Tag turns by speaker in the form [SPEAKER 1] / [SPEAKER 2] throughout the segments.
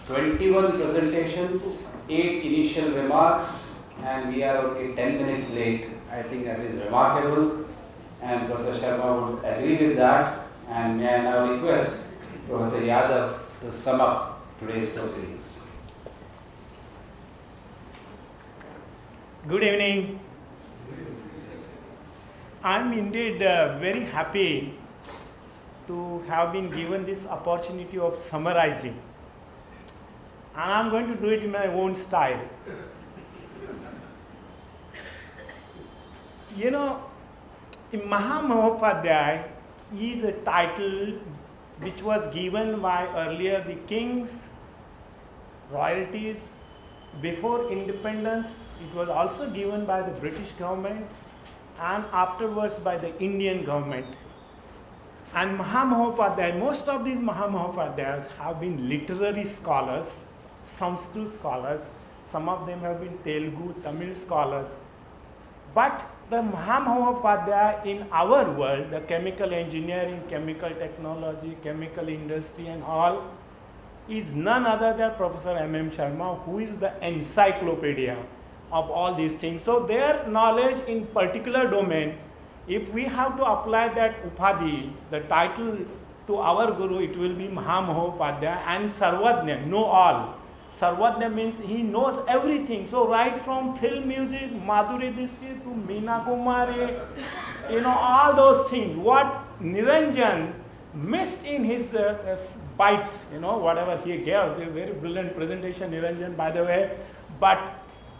[SPEAKER 1] 21 presentations, 8 initial remarks, and we are only 10 minutes late. I think that is remarkable, and Professor Sharma would agree with that. And may I now request Professor Yadav to sum up today's proceedings.
[SPEAKER 2] Good evening. I'm indeed very happy to have been given this opportunity of summarizing. And I'm going to do it in my own style. You know, Mahamahopadhyay is a title which was given by earlier the kings, royalties. Before independence, it was also given by the British government and afterwards by the Indian government. And Mahamahopadhyay, most of these Mahamahopadhyayas have been literary scholars, Sanskrit scholars, some of them have been Telugu, Tamil scholars. But the Mahamahopadhyay in our world, the chemical engineering, chemical technology, chemical industry and all, is none other than Professor M.M. Sharma, who is the encyclopedia of all these things. So their knowledge in particular domain, if we have to apply that upadhi, the title to our guru, it will be Mahamahopadhyay and Sarvajna, know all. Sarvajna means he knows everything. So right from film music, Madhuri Dixit to Meena Kumari, all those things. What Niranjan missed in his bites, whatever he gave, a very brilliant presentation, Niranjan, by the way, but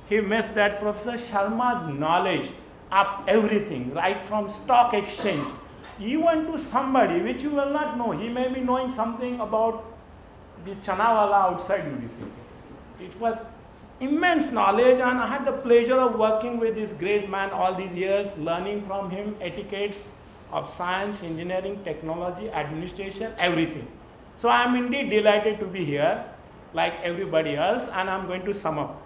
[SPEAKER 2] he missed that Professor Sharma's knowledge of everything, right from stock exchange, even to somebody which you will not know. He may be knowing something about the Chanawala outside UDC. It was immense knowledge, and I had the pleasure of working with this great man all these years, learning from him etiquettes of science, engineering, technology, administration, everything. So I am indeed delighted to be here, like everybody else, and I am going to sum up.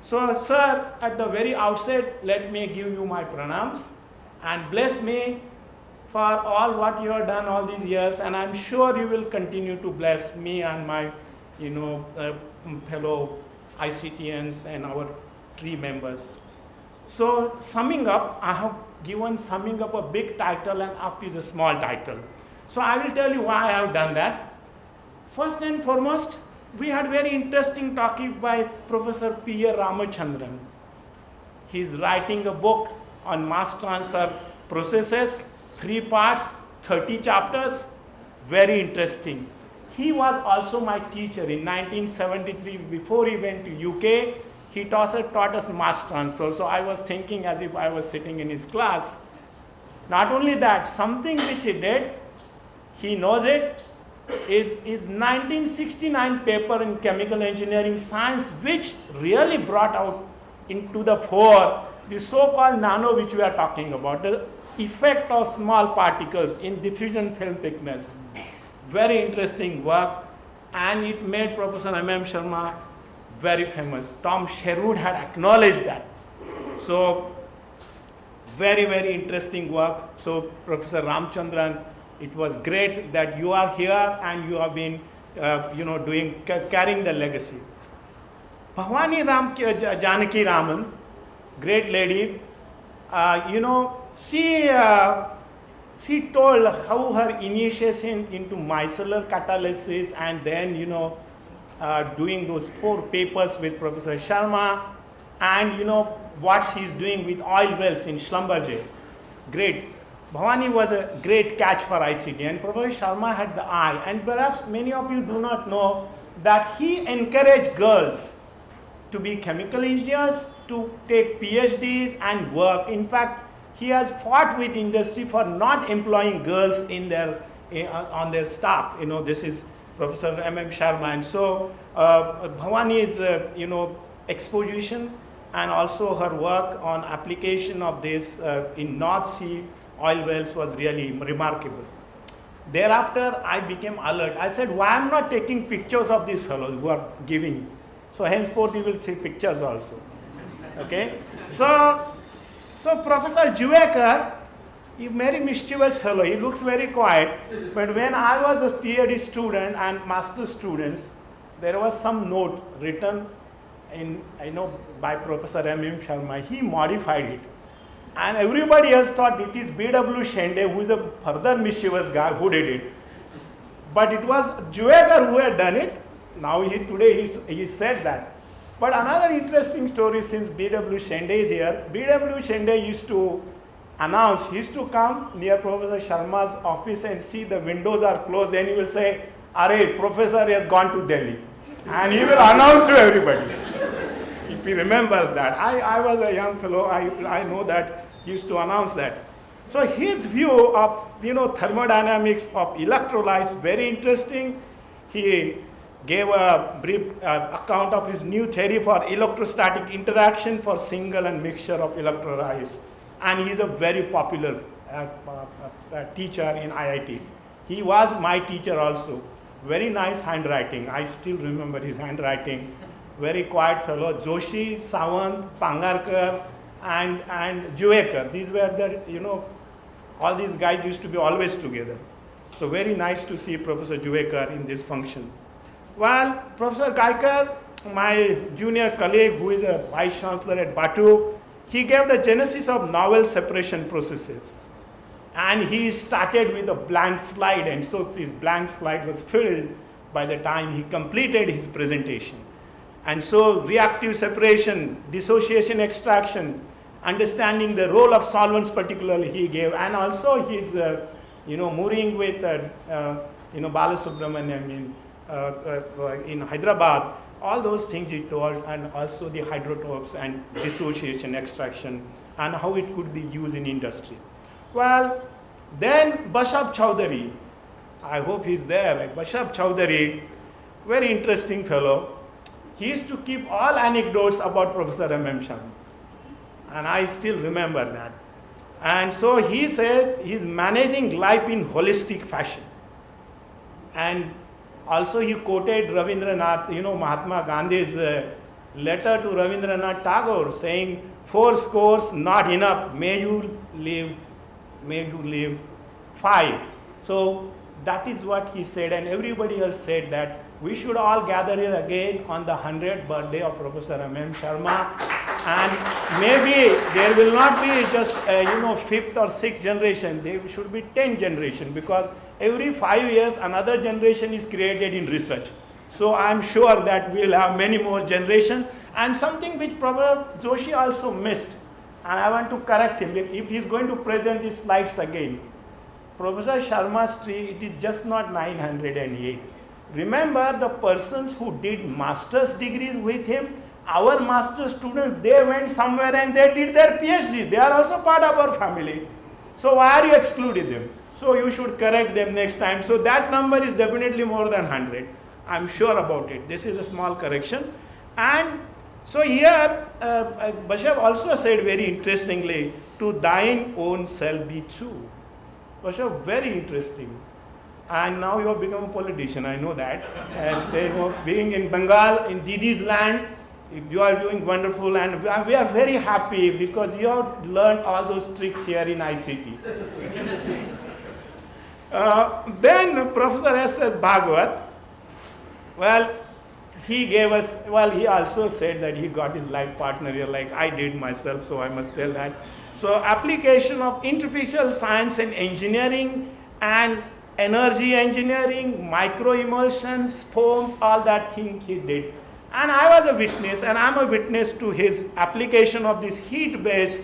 [SPEAKER 2] So, sir, at the very outset, let me give you my pranams and bless me for all what you have done all these years, and I am sure you will continue to bless me and my, fellow ICTians and our tree members. So, summing up, I have given summing up a big title and up is a small title. So, I will tell you why I have done that. First and foremost, we had very interesting talking by Professor P.A. Ramachandran. He is writing a book on mass transfer processes, 3 parts, 30 chapters, very interesting. He was also my teacher in 1973. Before he went to UK, he taught us mass transfer. So I was thinking as if I was sitting in his class. Not only that, something which he did, he knows it, is 1969 paper in chemical engineering science, which really brought out into the fore the so-called nano which we are talking about, the effect of small particles in diffusion film thickness. Very interesting work, and it made Professor M.M. Sharma very famous. Tom Sherwood had acknowledged that. So, very, very interesting work. So, Professor Ramchandran, it was great that you are here and you have been, carrying the legacy. Bhavani Janaki Raman, great lady, she told how her initiation into micellar catalysis and then, doing those 4 papers with Professor Sharma and, what she's doing with oil wells in Schlumberger. Great. Bhavani was a great catch for ICT, and Professor Sharma had the eye, and perhaps many of you do not know that he encouraged girls to be chemical engineers, to take PhDs and work. In fact, he has fought with industry for not employing girls in their on their staff. This is Professor M.M. Sharma, and so Bhavani's exposition and also her work on application of this in North Sea oil wells was really remarkable. Thereafter, I became alert. I said, why I'm not taking pictures of these fellows who are giving? So henceforth, you will see pictures also. Okay? So Professor Juvekar, a very mischievous fellow. He looks very quiet. But when I was a PhD student and master students, there was some note written by Professor M. Sharma. He modified it. And everybody else thought it is B.W. Shende, who is a further mischievous guy, who did it. But it was Jueger who had done it. Now today he said that. But another interesting story, since B.W. Shende is here, B.W. Shende used to announce, he used to come near Professor Sharma's office and see the windows are closed, then he will say, "Arey, Professor has gone to Delhi." And he will announce to everybody. If he remembers that. I was a young fellow, I know that he used to announce that. So his view of thermodynamics of electrolytes, very interesting. He gave a brief account of his new theory for electrostatic interaction for single and mixture of electrolytes. And he is a very popular teacher in IIT. He was my teacher also. Very nice handwriting. I still remember his handwriting. Very quiet fellow. Joshi, Sawant, Pangarkar, and Juekar. These were the, all these guys used to be always together. So very nice to see Professor Juekar in this function. Well, Professor Kaikar, my junior colleague who is a vice chancellor at Batu, he gave the genesis of novel separation processes. And he started with a blank slide, and so this blank slide was filled by the time he completed his presentation. And so reactive separation, dissociation extraction, understanding the role of solvents particularly he gave, and also his mooring with Balasubramaniam in Hyderabad, all those things he told, and also the hydrotopes and dissociation extraction and how it could be used in industry. Well, then Bashab Chowdhury, I hope he's there. Bashab Chowdhury, very interesting fellow. He used to keep all anecdotes about Professor M. Sharma. And I still remember that. And so he said he's managing life in holistic fashion. And also he quoted Rabindranath, Mahatma Gandhi's letter to Rabindranath Tagore saying, "4 scores not enough, may you live 5. So that is what he said, and everybody else said that we should all gather here again on the 100th birthday of Professor M. Sharma, and maybe there will not be just 5th or 6th generation, there should be 10th generation, because every 5 years another generation is created in research. So I am sure that we will have many more generations. And something which Professor Joshi also missed, and I want to correct him, if he is going to present these slides again. Professor Sharma's tree, it is just not 908. Remember the persons who did master's degrees with him, our master students, they went somewhere and they did their PhD. They are also part of our family. So why are you excluding them? So you should correct them next time. So that number is definitely more than 100. I'm sure about it. This is a small correction. And so here, Bashab also said very interestingly, to thine own shall be true. Bashab, very interesting. And now you have become a politician, I know that. And being in Bengal, in Didi's land, you are doing wonderful, and we are very happy because you have learned all those tricks here in ICT. Then Professor S.S. Bhagwat, well, he also said that he got his life partner here, like I did myself, so I must tell that. So application of interfacial science and engineering and energy engineering, microemulsions, foams, all that thing he did. And I was a witness, and I'm a witness to his application of this heat-based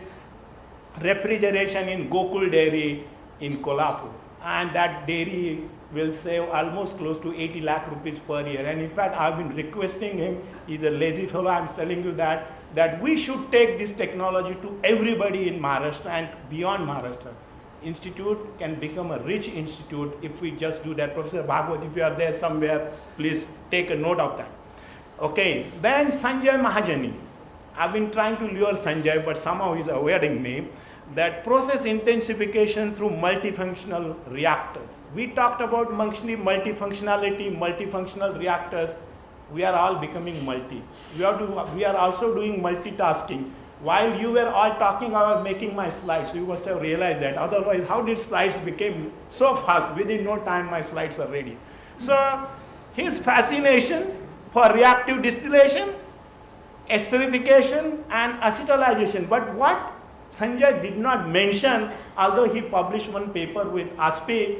[SPEAKER 2] refrigeration in Gokul Dairy in Kolhapur. And that dairy will save almost close to 80 lakh rupees per year. And in fact, I've been requesting him, he's a lazy fellow, I'm telling you that we should take this technology to everybody in Maharashtra and beyond Maharashtra. Institute can become a rich institute if we just do that. Professor Bhagwat, if you are there somewhere, please take a note of that. Okay, then Sanjay Mahajani. I've been trying to lure Sanjay, but somehow he's avoiding me. That process intensification through multifunctional reactors. We talked about multifunctionality, multifunctional reactors. We are all becoming multi. We are also doing multitasking. While you were all talking, I was making my slides. You must have realized that. Otherwise, how did slides become so fast? Within no time, my slides are ready. So his fascination for reactive distillation, esterification and acetalization. But what Sanjay did not mention, although he published one paper with ASPE,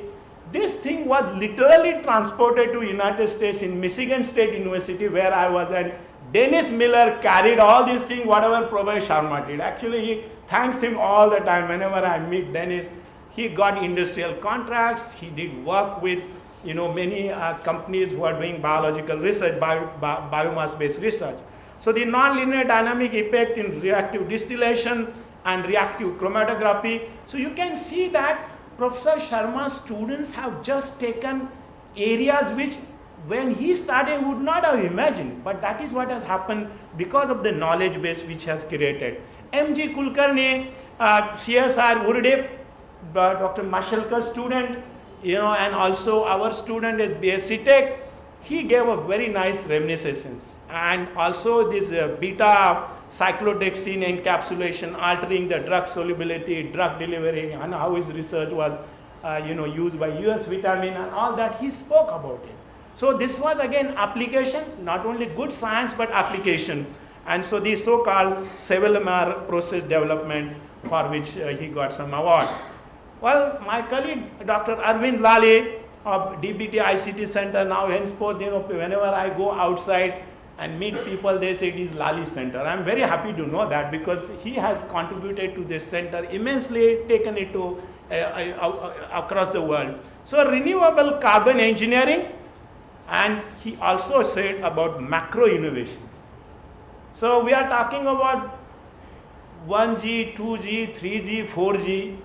[SPEAKER 2] this thing was literally transported to United States in Michigan State University where I was, and Dennis Miller carried all these things, whatever Prof. Sharma did. Actually, he thanks him all the time whenever I meet Dennis. He got industrial contracts, he did work with many companies who are doing biological research, biomass-based research. So the nonlinear dynamic effect in reactive distillation and reactive chromatography. So you can see that Professor Sharma's students have just taken areas which when he started would not have imagined, but that is what has happened because of the knowledge base which has created. M.G. Kulkarni, CSR Urdeep, Dr. Mashalkar's student, and also our student is BSc Tech, he gave a very nice reminiscence. And also this beta cyclodextrin encapsulation altering the drug solubility, drug delivery, and how his research was used by US vitamin and all that, he spoke about it. So this was again application, not only good science but application. And so the so-called Sevelamar process development for which he got some award. Well, my colleague Dr. Arvind Lale of DBT ICT Center, now henceforth, whenever I go outside and meet people, they say it is Lale Center. I'm very happy to know that because he has contributed to this center immensely, taken it to across the world. So renewable carbon engineering, and he also said about macro innovations. So we are talking about 1G, 2G, 3G, 4G.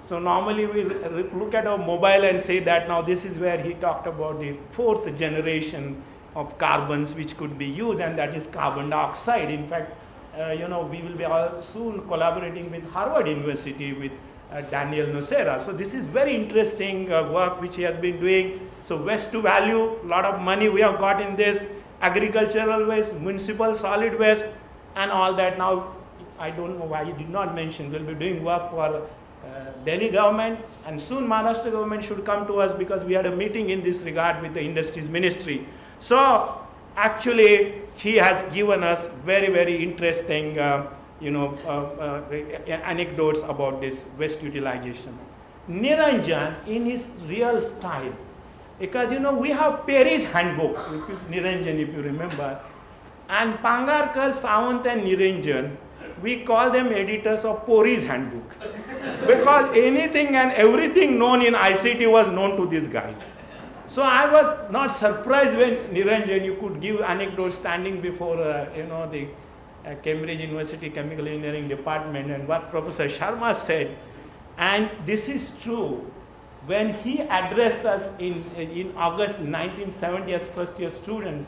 [SPEAKER 2] So normally we look at our mobile and say that now this is where he talked about the fourth generation of carbons which could be used, and that is carbon dioxide. In fact, we will be all soon collaborating with Harvard University with Daniel Nocera. So this is very interesting work which he has been doing. So waste to value, a lot of money we have got in this, agricultural waste, municipal solid waste, and all that. Now I don't know why he did not mention, we'll be doing work for Delhi government, and soon Maharashtra government should come to us because we had a meeting in this regard with the industries ministry. So actually he has given us very, very interesting anecdotes about this waste utilization. Niranjan in his real style, because we have Perry's handbook, Niranjan if you remember, and Pangarkar, Sawant and Niranjan, we call them editors of Pori's handbook because anything and everything known in ICT was known to these guys. So I was not surprised when Niranjan, you could give anecdotes standing before the Cambridge University Chemical Engineering Department, and what Professor Sharma said, and this is true. When he addressed us in August 1970 as first year students,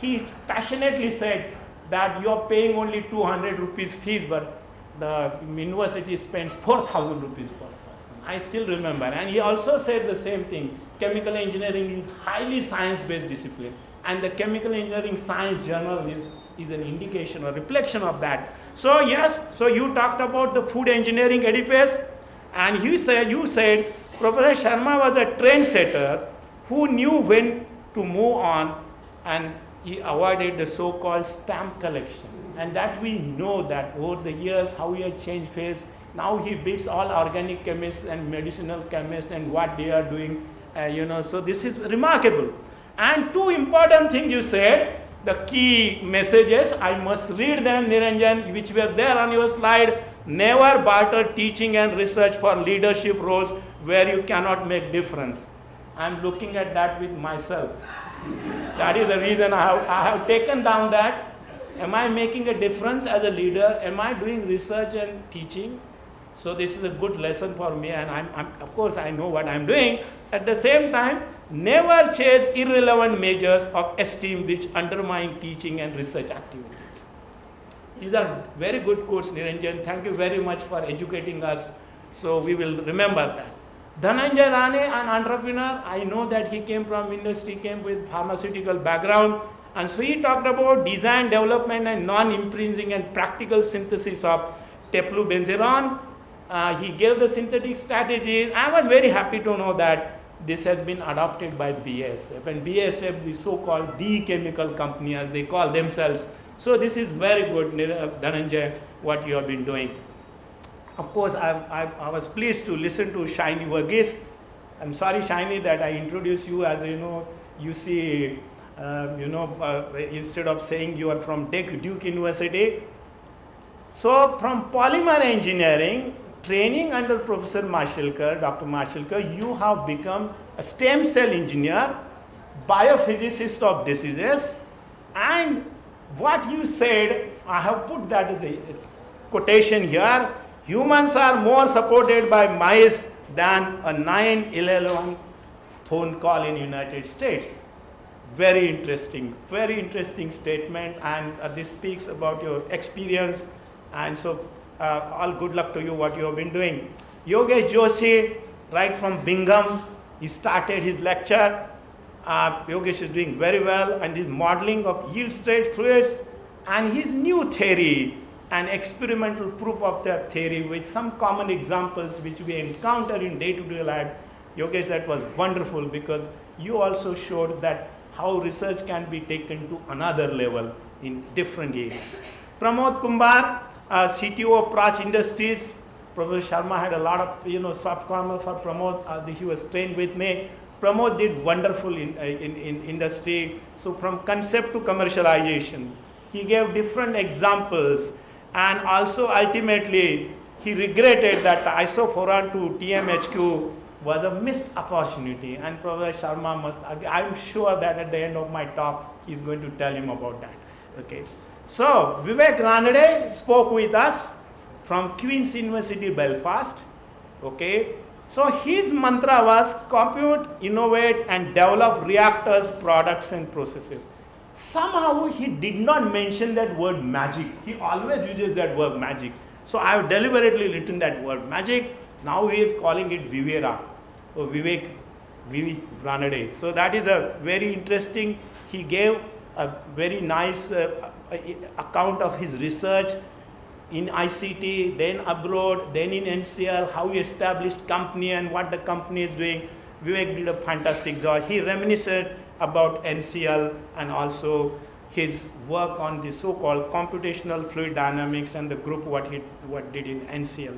[SPEAKER 2] he passionately said that you are paying only 200 rupees fees, but the university spends 4,000 rupees per person. I still remember. And he also said the same thing. Chemical engineering is highly science-based discipline, and the Chemical Engineering Science Journal is an indication or reflection of that. So yes, so you talked about the food engineering edifice, and you said Professor Sharma was a trendsetter who knew when to move on, and he avoided the so-called stamp collection. And that we know that over the years how he has changed face. Now he beats all organic chemists and medicinal chemists and what they are doing, so this is remarkable. And two important things you said, the key messages, I must read them, Niranjan, which were there on your slide. Never barter teaching and research for leadership roles where you cannot make difference. I'm looking at that with myself. That is the reason I have taken down that. Am I making a difference as a leader? Am I doing research and teaching? So this is a good lesson for me, and I'm of course I know what I'm doing. At the same time, never chase irrelevant measures of esteem which undermine teaching and research activities. These are very good quotes, Niranjan. Thank you very much for educating us. So we will remember that. Dhananjay Rane, an entrepreneur, I know that he came from industry, came with pharmaceutical background, and so he talked about design, development and non-impinging and practical synthesis of teplubenzeron. He gave the synthetic strategies. I was very happy to know that this has been adopted by BASF, and BASF, the so-called D chemical company as they call themselves. So this is very good, Dhananjay, what you have been doing. Of course, I was pleased to listen to Shiny Verghese. I'm sorry, Shiny, that I introduced you as, you see, instead of saying you are from Duke University. So from polymer engineering, training under Professor Mashelkar, Dr. Mashelkar, you have become a stem cell engineer, biophysicist of diseases, and what you said, I have put that as a quotation here, humans are more supported by mice than a 911 phone call in United States. Very interesting statement, and this speaks about your experience, and so all good luck to you what you have been doing. Yogesh Joshi, right from Bingham, he started his lecture. Yogesh is doing very well, and his modeling of yield state fluids and his new theory and experimental proof of that theory with some common examples which we encounter in day-to-day life. Yogesh, that was wonderful, because you also showed that how research can be taken to another level in different areas. Pramod Kumbar, CTO of Prach Industries. Professor Sharma had a lot of soft comment for Pramod. He was trained with me. Pramod did wonderful in industry. So from concept to commercialization, he gave different examples, and also ultimately he regretted that isophorone to TMHQ was a missed opportunity, and Professor Sharma must, I'm sure that at the end of my talk he's going to tell him about that. Okay. So Vivek Ranade spoke with us from Queen's University Belfast. Okay. So his mantra was compute, innovate, and develop reactors, products, and processes. Somehow he did not mention that word magic. He always uses that word magic. So I have deliberately written that word magic. Now he is calling it Vivera, or Vivek Ranade. So that is a very interesting. He gave a very nice account of his research in ICT, then abroad, then in NCL, how he established company and what the company is doing. Vivek did a fantastic job. He reminisced about NCL and also his work on the so-called computational fluid dynamics and the group what did in NCL.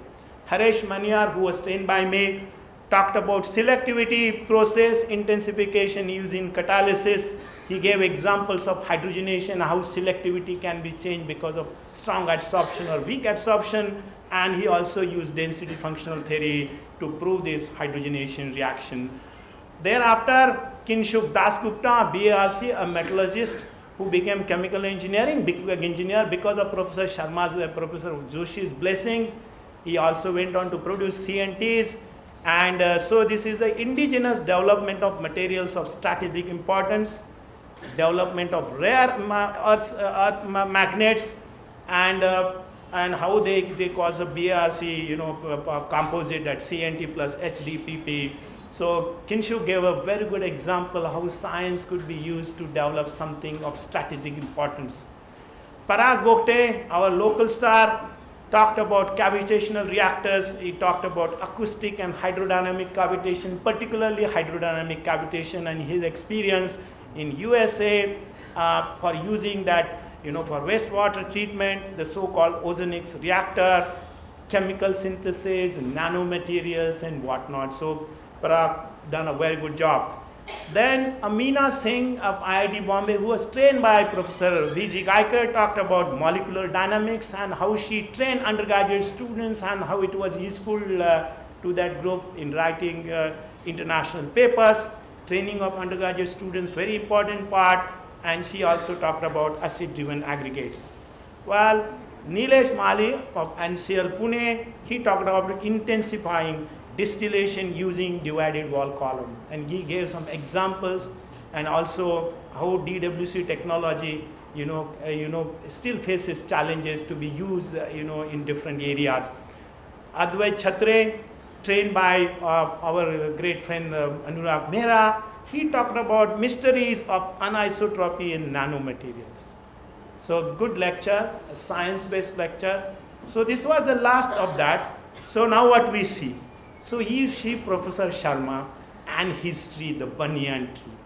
[SPEAKER 2] Haresh Maniar, who was trained by me, talked about selectivity, process intensification using catalysis. He gave examples of hydrogenation, how selectivity can be changed because of strong adsorption or weak adsorption, and he also used density functional theory to prove this hydrogenation reaction. Thereafter, Kinshuk Dasgupta, BARC, a metallurgist who became chemical engineer because of Professor Sharma's, Professor Joshi's blessings. He also went on to produce CNTs, and so this is the indigenous development of materials of strategic importance, development of rare earth magnets, and how they call the BRC, composite at CNT plus HDPP. So Kinshuk gave a very good example how science could be used to develop something of strategic importance. Parag Gokte, our local star, talked about cavitational reactors. He talked about acoustic and hydrodynamic cavitation, particularly hydrodynamic cavitation, and his experience in USA for using that, for wastewater treatment, the so-called ozonics reactor, chemical synthesis, nanomaterials, and whatnot. So Parag done a very good job. Then Amina Singh of IIT Bombay, who was trained by Professor V.G. Gaiker, talked about molecular dynamics and how she trained undergraduate students and how it was useful to that group in writing international papers. Training of undergraduate students, very important part, and she also talked about acid-driven aggregates. Well, Nilesh Mali of NCL Pune, he talked about intensifying distillation using divided wall column, and he gave some examples, and also how DWC technology still faces challenges to be used in different areas. Advait Chhatre, trained by our great friend Anurag Mehra, he talked about mysteries of anisotropy in nanomaterials. So good lecture, a science-based lecture. So this was the last of that. So now what we see. So you see Professor Sharma and history, the banyan tree.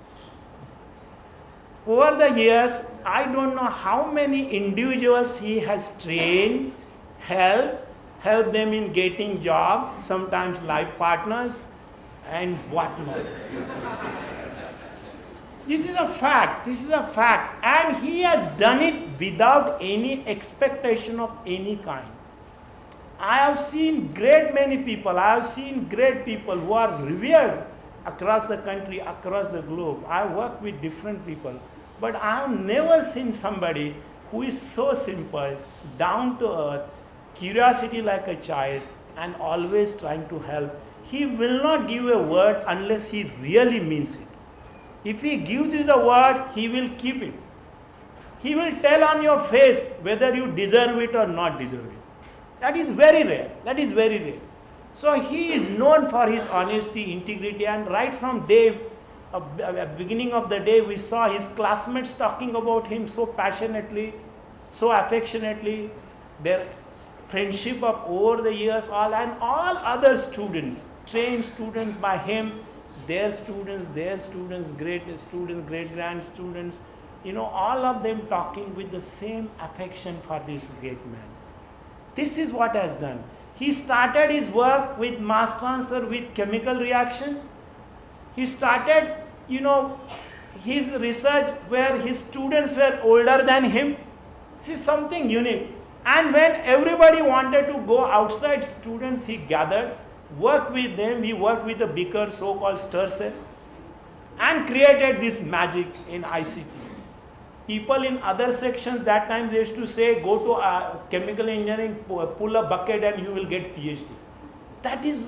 [SPEAKER 2] Over the years, I don't know how many individuals he has trained, helped them in getting job, sometimes life partners, and whatnot. This is a fact. And he has done it without any expectation of any kind. I have seen great people who are revered across the country, across the globe. I work with different people. But I have never seen somebody who is so simple, down to earth, curiosity like a child, and always trying to help. He will not give a word unless he really means it. If he gives you the word, he will keep it. He will tell on your face whether you deserve it or not deserve it. That is very rare. So he is known for his honesty, integrity, and right from beginning of the day, we saw his classmates talking about him so passionately, so affectionately. Their friendship of over the years, all other students, trained students by him, their students, great students, great grand students, all of them talking with the same affection for this great man. This is what has done. He started his work with mass transfer with chemical reaction. He started, his research where his students were older than him. This is something unique. And when everybody wanted to go outside, students he gathered, worked with them. He worked with the beaker, so-called stir cell, and created this magic in ICT. People in other sections that time they used to say, go to chemical engineering, pull a bucket and you will get PhD. That is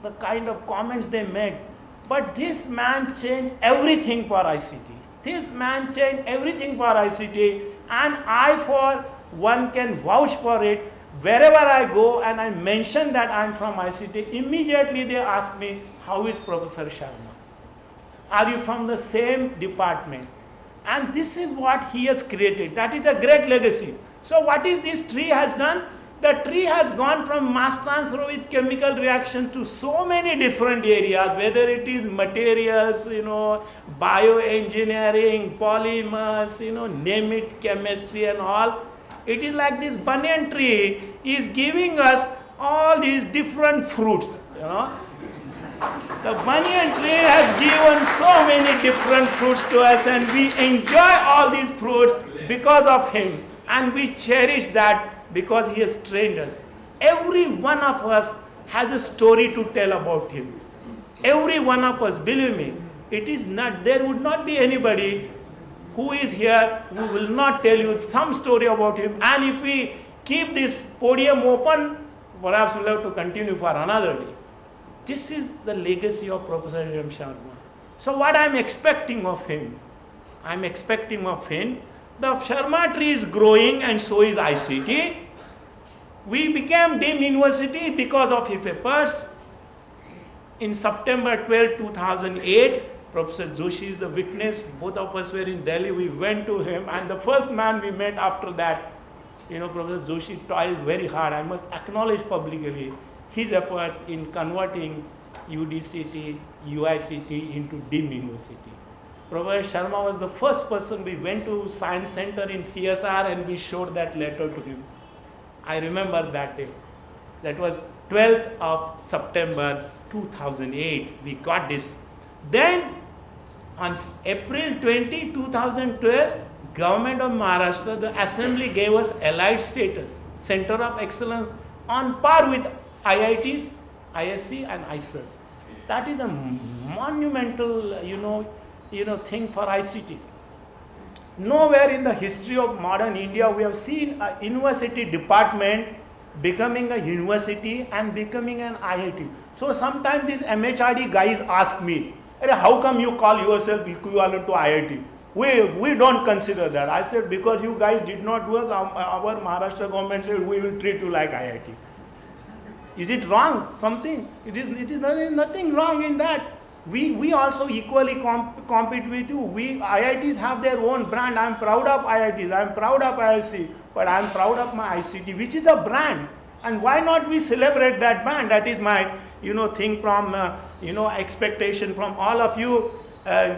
[SPEAKER 2] the kind of comments they made. But this man changed everything for ICT. And I, for one, can vouch for it. Wherever I go and I mention that I am from ICT, immediately they ask me, how is Professor Sharma? Are you from the same department? And this is what he has created. That is a great legacy. So what is this tree has done? The tree has gone from mass transfer with chemical reaction to so many different areas, whether it is materials, bioengineering, polymers, name it, chemistry and all. It is like this banyan tree is giving us all these different fruits, The banyan tree has given so many different fruits to us, and we enjoy all these fruits because of him. And we cherish that because he has trained us. Every one of us has a story to tell about him. Every one of us, believe me, there would not be anybody who is here who will not tell you some story about him. And if we keep this podium open, perhaps we'll have to continue for another day. This is the legacy of Professor Sharma. So what I'm expecting of him? The Sharma tree is growing and so is ICT. We became deemed university because of his efforts. In September 12, 2008, Professor Joshi is the witness. Both of us were in Delhi. We went to him, and the first man we met after that, Professor Joshi toiled very hard. I must acknowledge publicly his efforts in converting UDCT, UICT into deemed university. Professor Sharma was the first person. We went to Science Center in CSR and we showed that letter to him. I remember that day. That was 12th of September 2008. We got this. Then on April 20, 2012, Government of Maharashtra, the Assembly gave us allied status, Center of Excellence, on par with IITs, ISC and ISIS. That is a monumental, thing for ICT. Nowhere in the history of modern India we have seen a university department becoming a university and becoming an IIT. So sometimes these MHRD guys ask me, how come you call yourself equivalent to IIT? We don't consider that. I said, because you guys did not do us, our Maharashtra government said we will treat you like IIT. Is it wrong? Something? It is nothing wrong in that. We also equally compete with you. IITs have their own brand. I am proud of IITs. I am proud of ISC. But I am proud of my ICT, which is a brand. And why not we celebrate that brand? That is my, thing from, expectation from all of you.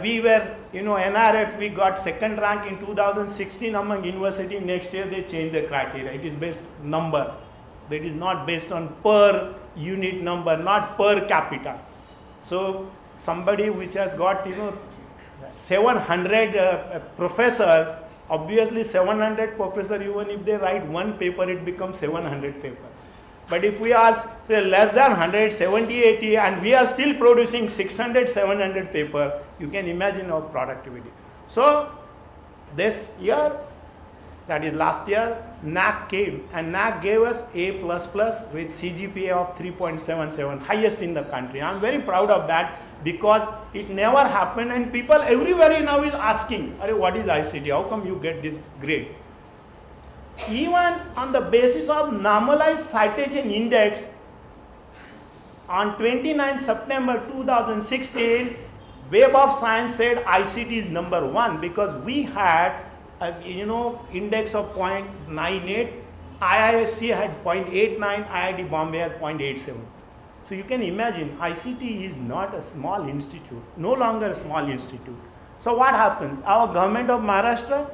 [SPEAKER 2] We were, NRF, we got second rank in 2016 among university. Next year they changed the criteria. It is based number. That is not based on per unit number, not per capita. So somebody which has got, 700 professors, obviously 700 professors, even if they write one paper, it becomes 700 paper. But if we are say less than 100, 70, 80, and we are still producing 600, 700 paper, you can imagine our productivity. So this year, that is last year, NAC came and NAC gave us A++ with CGPA of 3.77, highest in the country. I am very proud of that because it never happened, and people everywhere now is asking, what is ICT? How come you get this grade? Even on the basis of normalized citation index, on 29 September 2016, Web of Science said ICT is number 1 because we had index of 0.98, IISc had 0.89, IIT Bombay had 0.87. So you can imagine ICT is not a small institute, no longer a small institute. So what happens? Our government of Maharashtra,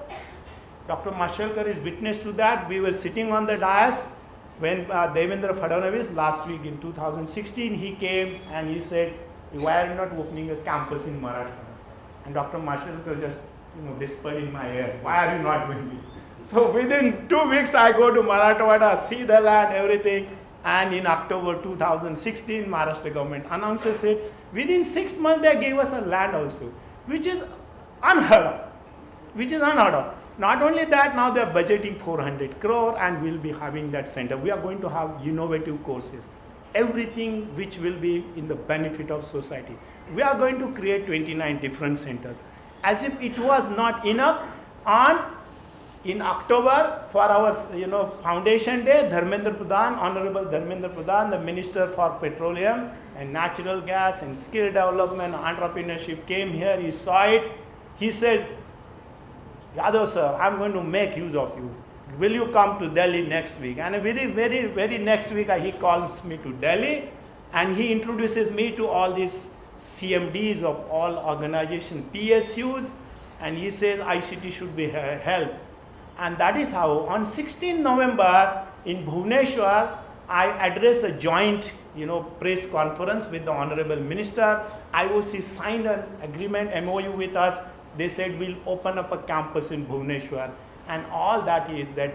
[SPEAKER 2] Dr. Mashelkar is witness to that. We were sitting on the dais when Devendra Fadnavis last week in 2016, he came and he said, why are you not opening a campus in Maharashtra? And Dr. Mashelkar just whispered in my ear, why are you not doing it? So within 2 weeks I go to Marathwada, see the land, everything. And in October 2016, Maharashtra government announces it. Within 6 months they gave us a land also, which is unheard of. Not only that, now they are budgeting 400 crore and we'll be having that center. We are going to have innovative courses, everything which will be in the benefit of society. We are going to create 29 different centers. As if it was not enough, in October for our foundation day, Dharmendra Pradhan, Honorable Dharmendra Pradhan, the Minister for Petroleum and Natural Gas and Skill Development, Entrepreneurship came here, he saw it, he said, Yadav sir, I'm going to make use of you. Will you come to Delhi next week? And very next week he calls me to Delhi and he introduces me to all these CMDs of all organizations, PSUs, and he says ICT should be held. And that is how on 16 November in Bhubaneswar, I addressed a joint press conference with the Honorable Minister. IOC signed an agreement, MOU with us. They said we'll open up a campus in Bhubaneswar, and all that is that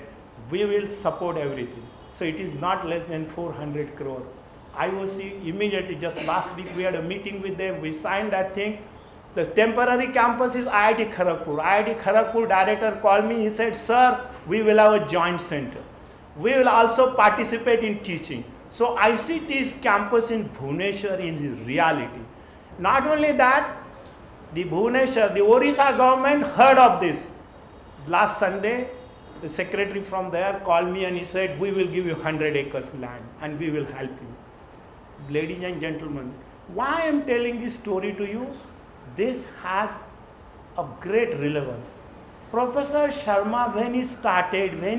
[SPEAKER 2] we will support everything. So it is not less than 400 crore. IOC immediately, just last week we had a meeting with them, we signed that thing. The temporary campus is IIT Kharagpur. IIT Kharagpur director called me, he said, sir, we will have a joint center. We will also participate in teaching. So ICT's campus in Bhubaneswar is reality. Not only that, the Bhubaneswar, the Orissa government heard of this. Last Sunday, the secretary from there called me and he said, we will give you 100 acres land and we will help you. Ladies and gentlemen, why I am telling this story to you? This has a great relevance. Professor Sharma, when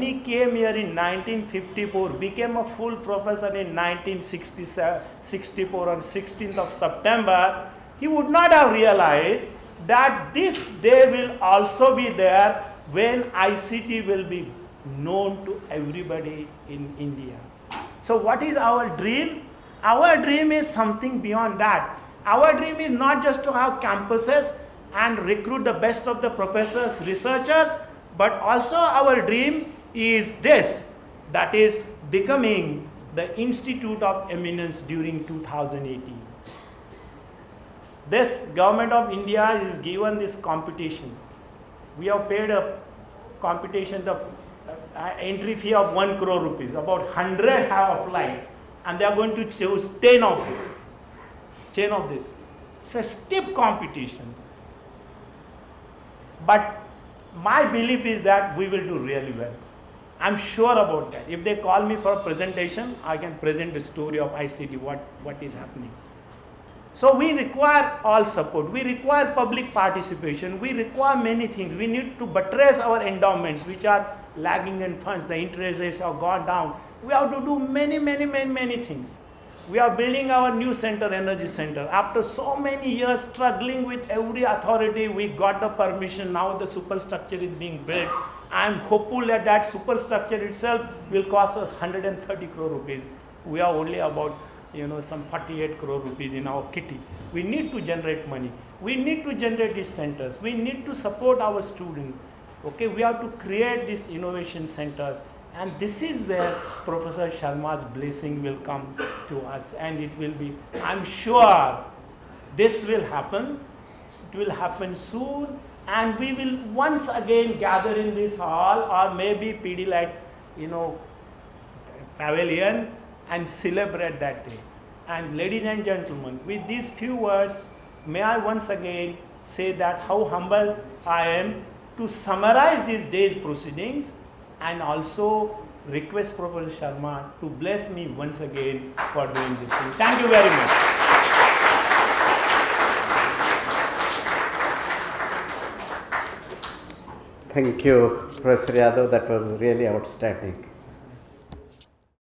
[SPEAKER 2] he came here in 1954, became a full professor in 1964 on 16th of September, he would not have realized that this day will also be there when ICT will be known to everybody in India. So what is our dream? Our dream is something beyond that. Our dream is not just to have campuses and recruit the best of the professors, researchers, but also our dream is this, that is becoming the Institute of Eminence during 2018. This government of India is given this competition. We have paid a competition, the entry fee of 1 crore rupees. About 100 have applied and they are going to choose 10 of this. It's a stiff competition. But my belief is that we will do really well. I'm sure about that. If they call me for a presentation, I can present the story of ICT, what is happening. So we require all support. We require public participation. We require many things. We need to buttress our endowments, which are lagging in funds. The interest rates have gone down. We have to do many things. We are building our new center, energy center. After so many years struggling with every authority, we got the permission. Now the superstructure is being built. I am hopeful that that superstructure itself will cost us 130 crore rupees. We are only about some 48 crore rupees in our kitty. We need to generate money. We need to generate these centers. We need to support our students. Okay, we have to create these innovation centers. And this is where Professor Sharma's blessing will come to us, and it will be, I'm sure this will happen. It will happen soon, and we will once again gather in this hall or maybe Pidilite, pavilion and celebrate that day. And ladies and gentlemen, with these few words, may I once again say that how humble I am to summarize this day's proceedings, and also request Professor Sharma to bless me once again for doing this thing. Thank you very much.
[SPEAKER 3] Thank you, Professor Yadav. That was really outstanding.